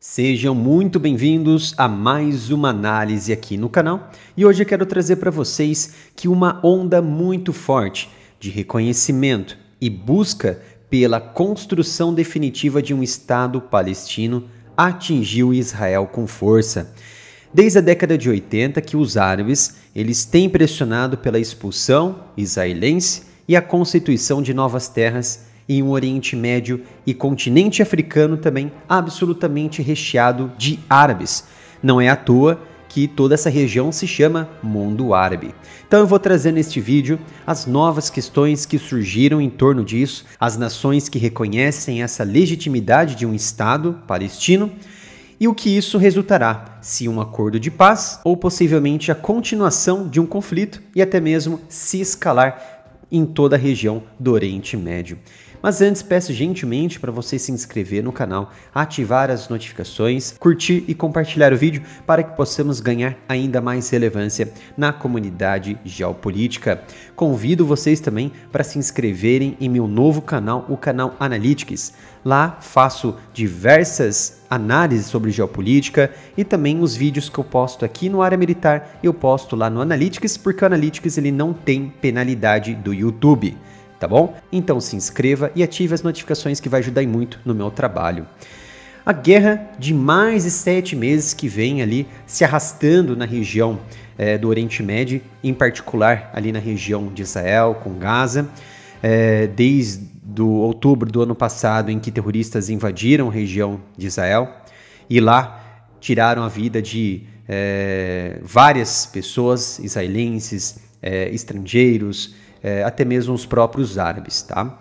Sejam muito bem-vindos a mais uma análise aqui no canal e hoje eu quero trazer para vocês que uma onda muito forte de reconhecimento e busca pela construção definitiva de um Estado palestino atingiu Israel com força. Desde a década de 80 que os árabes eles têm pressionado pela expulsão israelense e a constituição de novas terras em um Oriente Médio e continente africano também absolutamente recheado de árabes. Não é à toa que toda essa região se chama Mundo Árabe. Então eu vou trazer neste vídeo as novas questões que surgiram em torno disso, as nações que reconhecem essa legitimidade de um Estado palestino e o que isso resultará, se um acordo de paz ou possivelmente a continuação de um conflito e até mesmo se escalar em toda a região do Oriente Médio. Mas antes, peço gentilmente para você se inscrever no canal, ativar as notificações, curtir e compartilhar o vídeo para que possamos ganhar ainda mais relevância na comunidade geopolítica. Convido vocês também para se inscreverem em meu novo canal, o canal Analytics. Lá faço diversas análises sobre geopolítica e também os vídeos que eu posto aqui no Área Militar, eu posto lá no Analytics, porque o Analytics ele não tem penalidade do YouTube. Tá bom? Então se inscreva e ative as notificações que vai ajudar muito no meu trabalho. A guerra de mais de 7 meses que vem ali se arrastando na região do Oriente Médio, em particular ali na região de Israel, com Gaza, desde outubro do ano passado em que terroristas invadiram a região de Israel e lá tiraram a vida de várias pessoas israelenses, estrangeiros, até mesmo os próprios árabes, tá?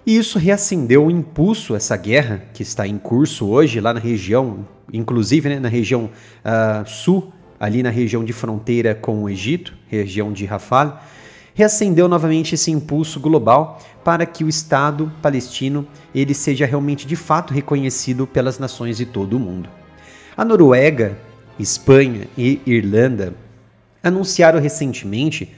E isso reacendeu o impulso, essa guerra que está em curso hoje lá na região, inclusive né, na região sul, ali na região de fronteira com o Egito, região de Rafah, reacendeu novamente esse impulso global para que o Estado palestino ele seja realmente de fato reconhecido pelas nações de todo o mundo. A Noruega, Espanha e Irlanda anunciaram recentemente,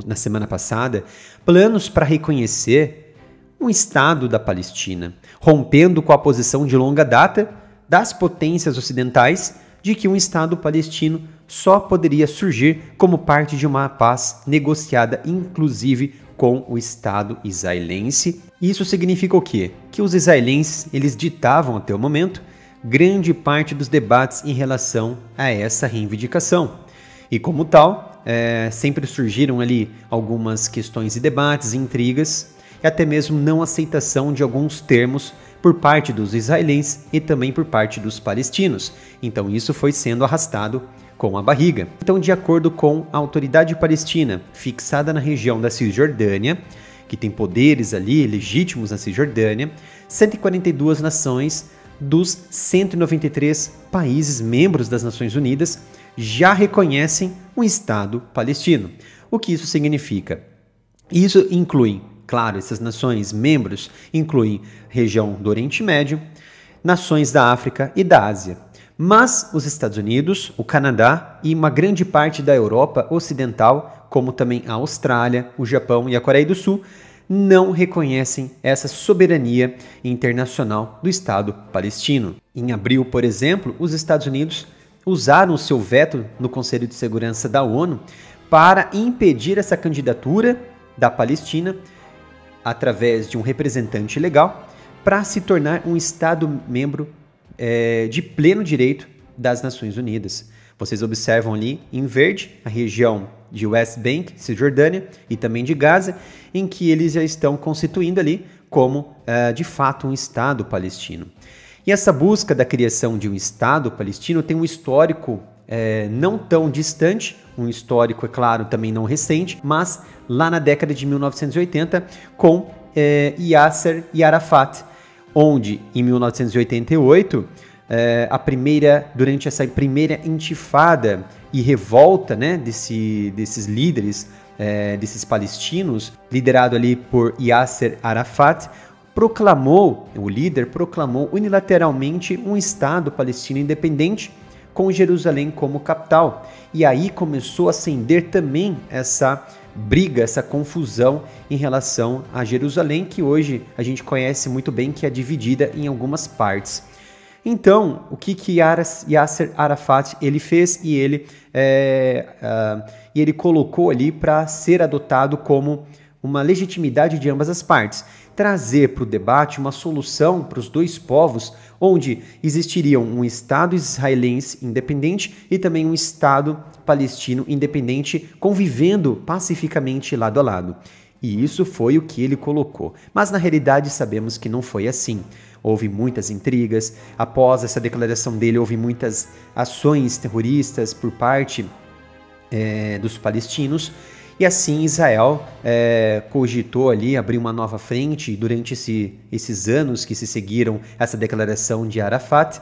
na semana passada, planos para reconhecer um Estado da Palestina, rompendo com a posição de longa data das potências ocidentais de que um Estado palestino só poderia surgir como parte de uma paz negociada, inclusive com o Estado israelense. Isso significa o quê? Que os israelenses eles ditavam até o momento grande parte dos debates em relação a essa reivindicação. E como tal, sempre surgiram ali algumas questões e debates, intrigas e até mesmo não aceitação de alguns termos por parte dos israelenses e também por parte dos palestinos. Então isso foi sendo arrastado com a barriga. Então, de acordo com a autoridade palestina fixada na região da Cisjordânia, que tem poderes ali legítimos na Cisjordânia, 142 nações dos 193 países membros das Nações Unidas já reconhecem um Estado palestino. O que isso significa? Isso inclui, claro, essas nações membros incluem região do Oriente Médio, nações da África e da Ásia. Mas os Estados Unidos, o Canadá e uma grande parte da Europa Ocidental, como também a Austrália, o Japão e a Coreia do Sul, não reconhecem essa soberania internacional do Estado palestino. Em abril, por exemplo, os Estados Unidos usaram o seu veto no Conselho de Segurança da ONU para impedir essa candidatura da Palestina através de um representante legal para se tornar um Estado membro de pleno direito das Nações Unidas. Vocês observam ali em verde a região de West Bank, Cisjordânia e também de Gaza, em que eles já estão constituindo ali como de fato um Estado palestino. E essa busca da criação de um Estado palestino tem um histórico não tão distante, um histórico, é claro, também não recente, mas lá na década de 1980 com Yasser Arafat, onde em 1988, durante essa primeira intifada e revolta né, desses líderes, desses palestinos, liderado ali por Yasser Arafat, o líder proclamou unilateralmente um Estado palestino independente com Jerusalém como capital. E aí começou a acender também essa briga, essa confusão em relação a Jerusalém, que hoje a gente conhece muito bem que é dividida em algumas partes. Então, o que Yasser Arafat ele fez e ele colocou ali para ser adotado como uma legitimidade de ambas as partes, trazer para o debate uma solução para os dois povos, onde existiriam um Estado israelense independente e também um Estado palestino independente convivendo pacificamente lado a lado. E isso foi o que ele colocou. Mas na realidade sabemos que não foi assim. Houve muitas intrigas, após essa declaração dele houve muitas ações terroristas por parte dos palestinos, e assim Israel cogitou ali abrir uma nova frente durante esses anos que se seguiram essa declaração de Arafat.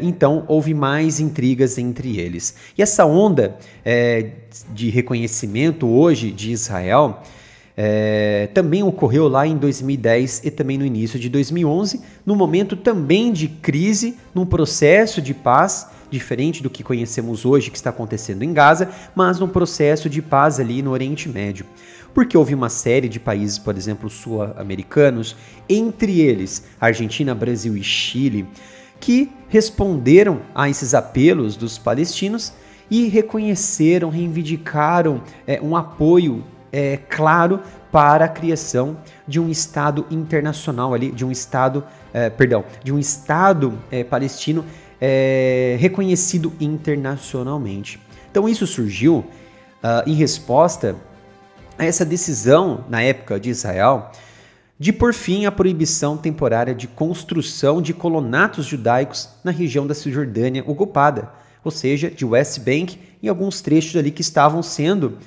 Então houve mais intrigas entre eles. E essa onda de reconhecimento hoje de Israel também ocorreu lá em 2010 e também no início de 2011, num momento também de crise, num processo de paz, diferente do que conhecemos hoje que está acontecendo em Gaza, mas num processo de paz ali no Oriente Médio. Porque houve uma série de países, por exemplo, sul-americanos, entre eles Argentina, Brasil e Chile, que responderam a esses apelos dos palestinos e reconheceram, reivindicaram um apoio claro para a criação de um Estado internacional ali, de um Estado palestino reconhecido internacionalmente. Então isso surgiu em resposta a essa decisão, na época de Israel, de pôr fim à proibição temporária de construção de colonatos judaicos na região da Cisjordânia ocupada, ou seja, de West Bank, em alguns trechos ali que estavam sendo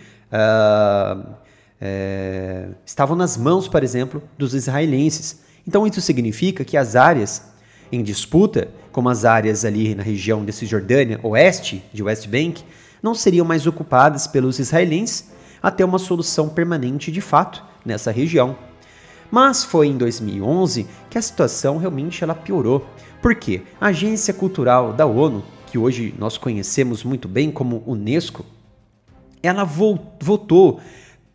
estavam nas mãos, por exemplo, dos israelenses. Então isso significa que as áreas em disputa, como as áreas ali na região da Cisjordânia, oeste de West Bank, não seriam mais ocupadas pelos israelenses até uma solução permanente de fato nessa região. Mas foi em 2011 que a situação realmente ela piorou. Por quê? A Agência Cultural da ONU, que hoje nós conhecemos muito bem como Unesco, ela votou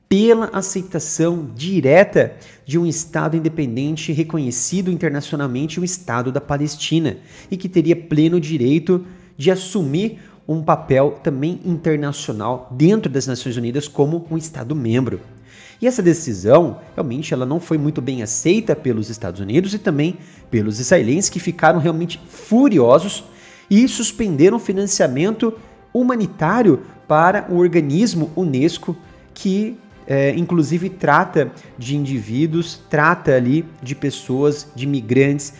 pela aceitação direta de um Estado independente reconhecido internacionalmente, o Estado da Palestina, e que teria pleno direito de assumir um papel também internacional dentro das Nações Unidas como um Estado membro. E essa decisão, realmente, ela não foi muito bem aceita pelos Estados Unidos e também pelos israelenses, que ficaram realmente furiosos e suspenderam o financiamento humanitário para o organismo Unesco, que inclusive trata de indivíduos, trata ali de pessoas, de migrantes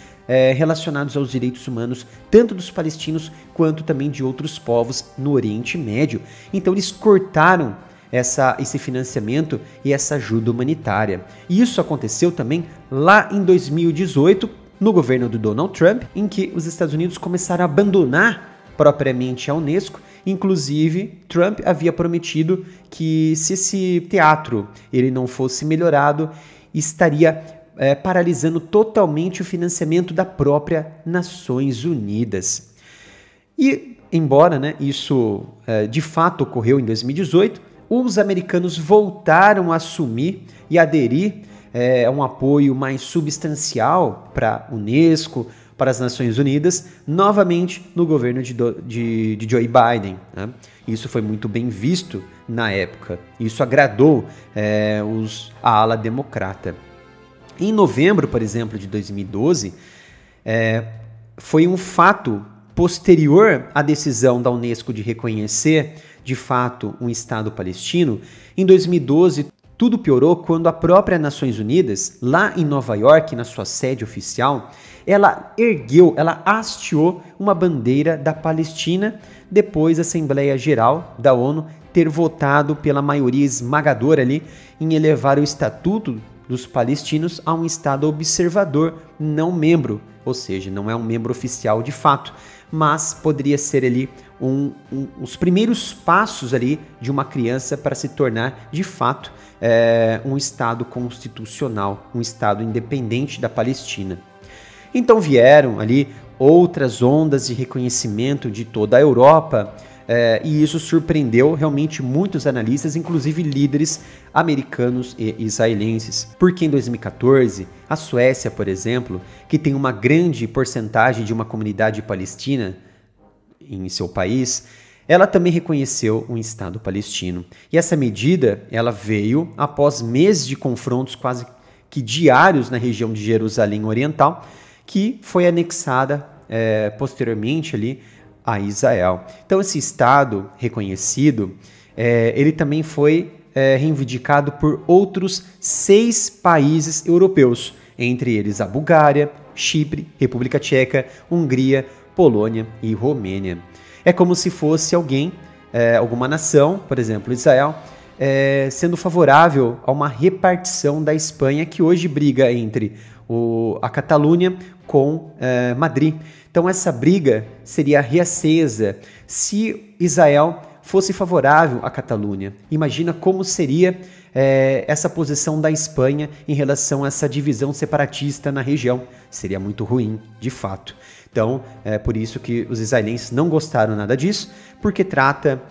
relacionados aos direitos humanos, tanto dos palestinos quanto também de outros povos no Oriente Médio. Então eles cortaram esse financiamento e essa ajuda humanitária. E isso aconteceu também lá em 2018, no governo do Donald Trump, em que os Estados Unidos começaram a abandonar propriamente a Unesco. Inclusive, Trump havia prometido que se esse teatro ele não fosse melhorado, estaria paralisando totalmente o financiamento da própria Nações Unidas. E, embora isso de fato ocorreu em 2018, os americanos voltaram a assumir e aderir a um apoio mais substancial para a Unesco, para as Nações Unidas, novamente no governo de Joe Biden. Né? Isso foi muito bem visto na época. Isso agradou a ala democrata. Em novembro, por exemplo, de 2012, foi um fato posterior à decisão da Unesco de reconhecer, de fato, um Estado palestino. Em 2012, tudo piorou quando a própria Nações Unidas, lá em Nova York, na sua sede oficial, ela hasteou uma bandeira da Palestina depois da Assembleia Geral da ONU ter votado pela maioria esmagadora ali em elevar o Estatuto dos Palestinos a um Estado observador, não membro, ou seja, não é um membro oficial de fato, mas poderia ser ali os primeiros passos ali de uma criança para se tornar de fato um Estado constitucional, um Estado independente da Palestina. Então vieram ali outras ondas de reconhecimento de toda a Europa, e isso surpreendeu realmente muitos analistas, inclusive líderes americanos e israelenses. Porque em 2014, a Suécia, por exemplo, que tem uma grande porcentagem de uma comunidade palestina em seu país, ela também reconheceu um Estado palestino. E essa medida, ela veio após meses de confrontos quase que diários na região de Jerusalém Oriental, que foi anexada posteriormente ali a Israel. Então esse Estado reconhecido, ele também foi reivindicado por outros 6 países europeus, entre eles a Bulgária, Chipre, República Tcheca, Hungria, Polônia e Romênia. É como se fosse alguém, alguma nação, por exemplo, Israel, sendo favorável a uma repartição da Espanha, que hoje briga entre a Catalunha com Madrid. Então essa briga seria reacesa se Israel fosse favorável à Catalunha. Imagina como seria essa posição da Espanha em relação a essa divisão separatista na região. Seria muito ruim, de fato. Então, é por isso que os israelenses não gostaram nada disso, porque trata,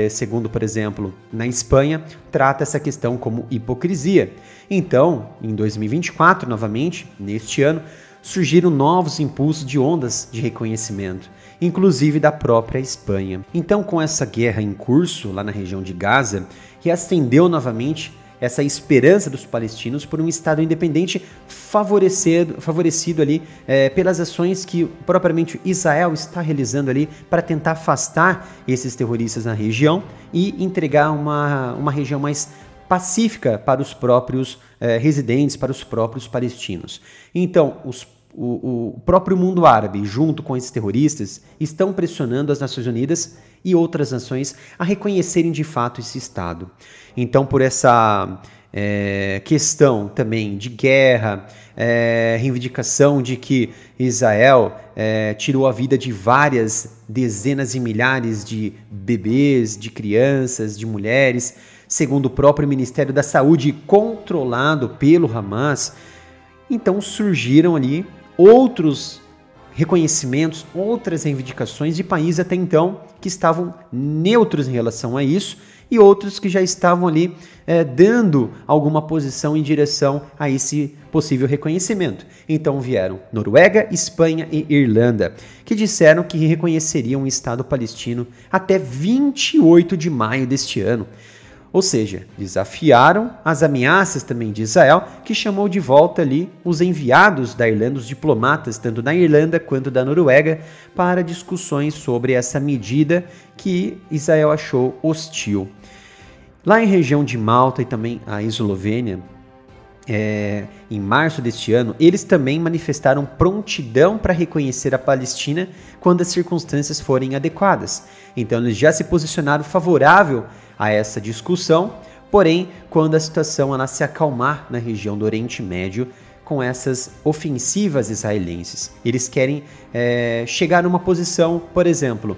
segundo, por exemplo, na Espanha, trata essa questão como hipocrisia. Então, em 2024, novamente, neste ano, surgiram novos impulsos de ondas de reconhecimento, inclusive da própria Espanha. Então, com essa guerra em curso lá na região de Gaza, reacendeu novamente essa esperança dos palestinos por um Estado independente favorecido ali pelas ações que propriamente Israel está realizando ali para tentar afastar esses terroristas na região e entregar uma região mais pacífica para os próprios residentes, para os próprios palestinos. Então, o próprio mundo árabe, junto com esses terroristas, estão pressionando as Nações Unidas e outras nações a reconhecerem de fato esse Estado. Então, por essa questão também de guerra, reivindicação de que Israel tirou a vida de várias dezenas e milhares de bebês, de crianças, de mulheres, segundo o próprio Ministério da Saúde, controlado pelo Hamas. Então surgiram ali outros reconhecimentos, outras reivindicações de países até então que estavam neutros em relação a isso e outros que já estavam ali dando alguma posição em direção a esse possível reconhecimento. Então vieram Noruega, Espanha e Irlanda, que disseram que reconheceriam um Estado palestino até 28 de maio deste ano. Ou seja, desafiaram as ameaças também de Israel, que chamou de volta ali os enviados da Irlanda, os diplomatas, tanto da Irlanda quanto da Noruega, para discussões sobre essa medida que Israel achou hostil. Lá em região de Malta e também a Eslovênia, em março deste ano, eles também manifestaram prontidão para reconhecer a Palestina quando as circunstâncias forem adequadas. Então eles já se posicionaram favorável a essa discussão, porém, quando a situação ela se acalmar na região do Oriente Médio com essas ofensivas israelenses. Eles querem chegar numa posição, por exemplo,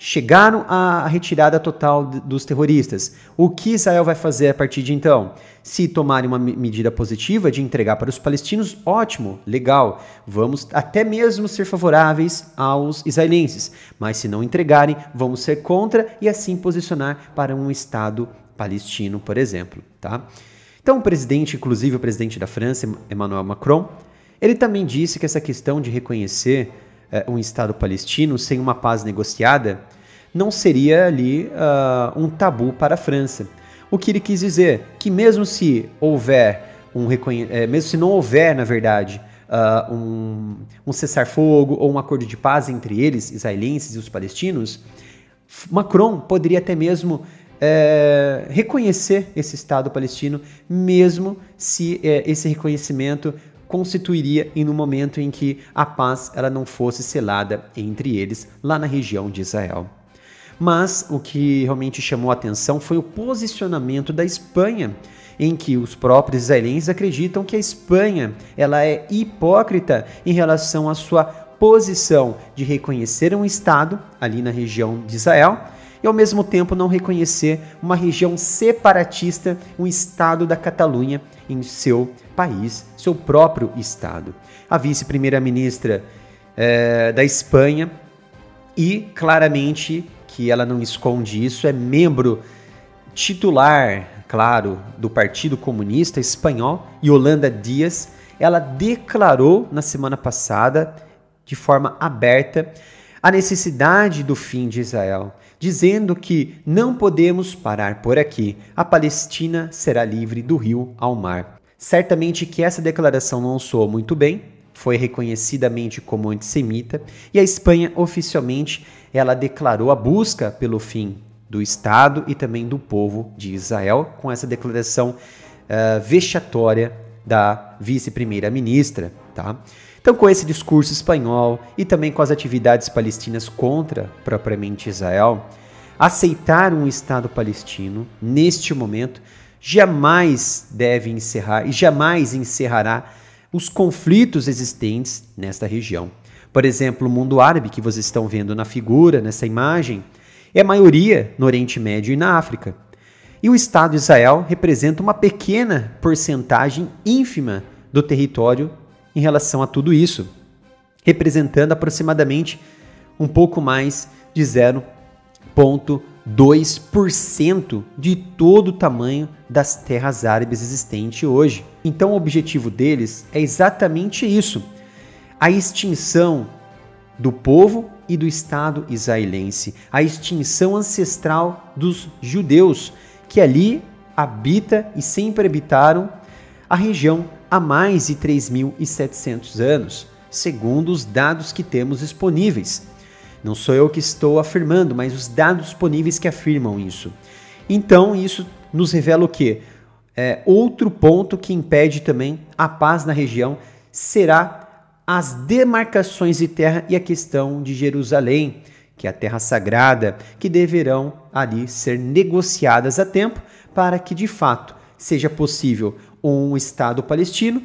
chegaram à retirada total dos terroristas. O que Israel vai fazer a partir de então? Se tomarem uma medida positiva de entregar para os palestinos, ótimo, legal. Vamos até mesmo ser favoráveis aos israelenses. Mas se não entregarem, vamos ser contra e assim posicionar para um Estado palestino, por exemplo. Tá? Então o presidente, inclusive o presidente da França, Emmanuel Macron, ele também disse que essa questão de reconhecer um Estado palestino sem uma paz negociada não seria ali um tabu para a França. O que ele quis dizer? Que mesmo se houver mesmo se não houver, na verdade, um cessar-fogo ou um acordo de paz entre eles, israelenses e os palestinos, Macron poderia até mesmo reconhecer esse Estado palestino, mesmo se esse reconhecimento constituiria em um momento em que a paz ela não fosse selada entre eles lá na região de Israel. Mas o que realmente chamou a atenção foi o posicionamento da Espanha, em que os próprios israelenses acreditam que a Espanha ela é hipócrita em relação à sua posição de reconhecer um Estado ali na região de Israel e ao mesmo tempo não reconhecer uma região separatista, um Estado da Catalunha em seu país, seu próprio Estado. A vice-primeira-ministra da Espanha e claramente que ela não esconde isso, é membro titular, claro, do Partido Comunista Espanhol, Yolanda Díaz. Ela declarou na semana passada, de forma aberta, a necessidade do fim de Israel, dizendo que não podemos parar por aqui, a Palestina será livre do rio ao mar. Certamente que essa declaração não soou muito bem, foi reconhecidamente como antissemita, e a Espanha oficialmente ela declarou a busca pelo fim do Estado e também do povo de Israel, com essa declaração vexatória da vice-primeira-ministra, tá? Então, com esse discurso espanhol e também com as atividades palestinas contra propriamente Israel, aceitar um Estado palestino, neste momento, jamais deve encerrar e jamais encerrará os conflitos existentes nesta região. Por exemplo, o mundo árabe, que vocês estão vendo na figura, nessa imagem, é a maioria no Oriente Médio e na África. E o Estado de Israel representa uma pequena porcentagem ínfima do território em relação a tudo isso, representando aproximadamente um pouco mais de 0,2% de todo o tamanho das terras árabes existentes hoje. Então o objetivo deles é exatamente isso, a extinção do povo e do Estado israelense, a extinção ancestral dos judeus, que ali habita e sempre habitaram a região há mais de 3.700 anos, segundo os dados que temos disponíveis. Não sou eu que estou afirmando, mas os dados disponíveis que afirmam isso. Então, isso nos revela o quê? Outro ponto que impede também a paz na região será as demarcações de terra e a questão de Jerusalém, que é a terra sagrada, que deverão ali ser negociadas a tempo para que, de fato, seja possível um Estado palestino,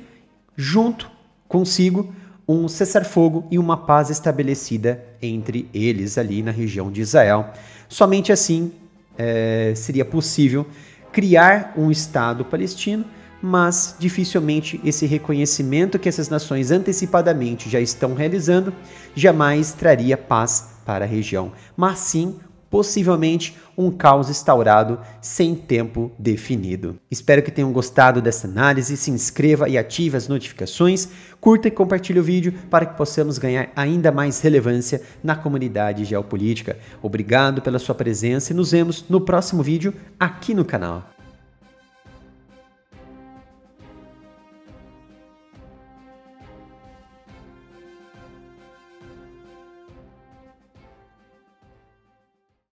junto consigo um cessar-fogo e uma paz estabelecida entre eles ali na região de Israel. Somente assim seria possível criar um Estado palestino, mas dificilmente esse reconhecimento que essas nações antecipadamente já estão realizando jamais traria paz para a região, mas sim, possivelmente, um caos instaurado sem tempo definido. Espero que tenham gostado dessa análise, se inscreva e ative as notificações, curta e compartilhe o vídeo para que possamos ganhar ainda mais relevância na comunidade geopolítica. Obrigado pela sua presença e nos vemos no próximo vídeo aqui no canal.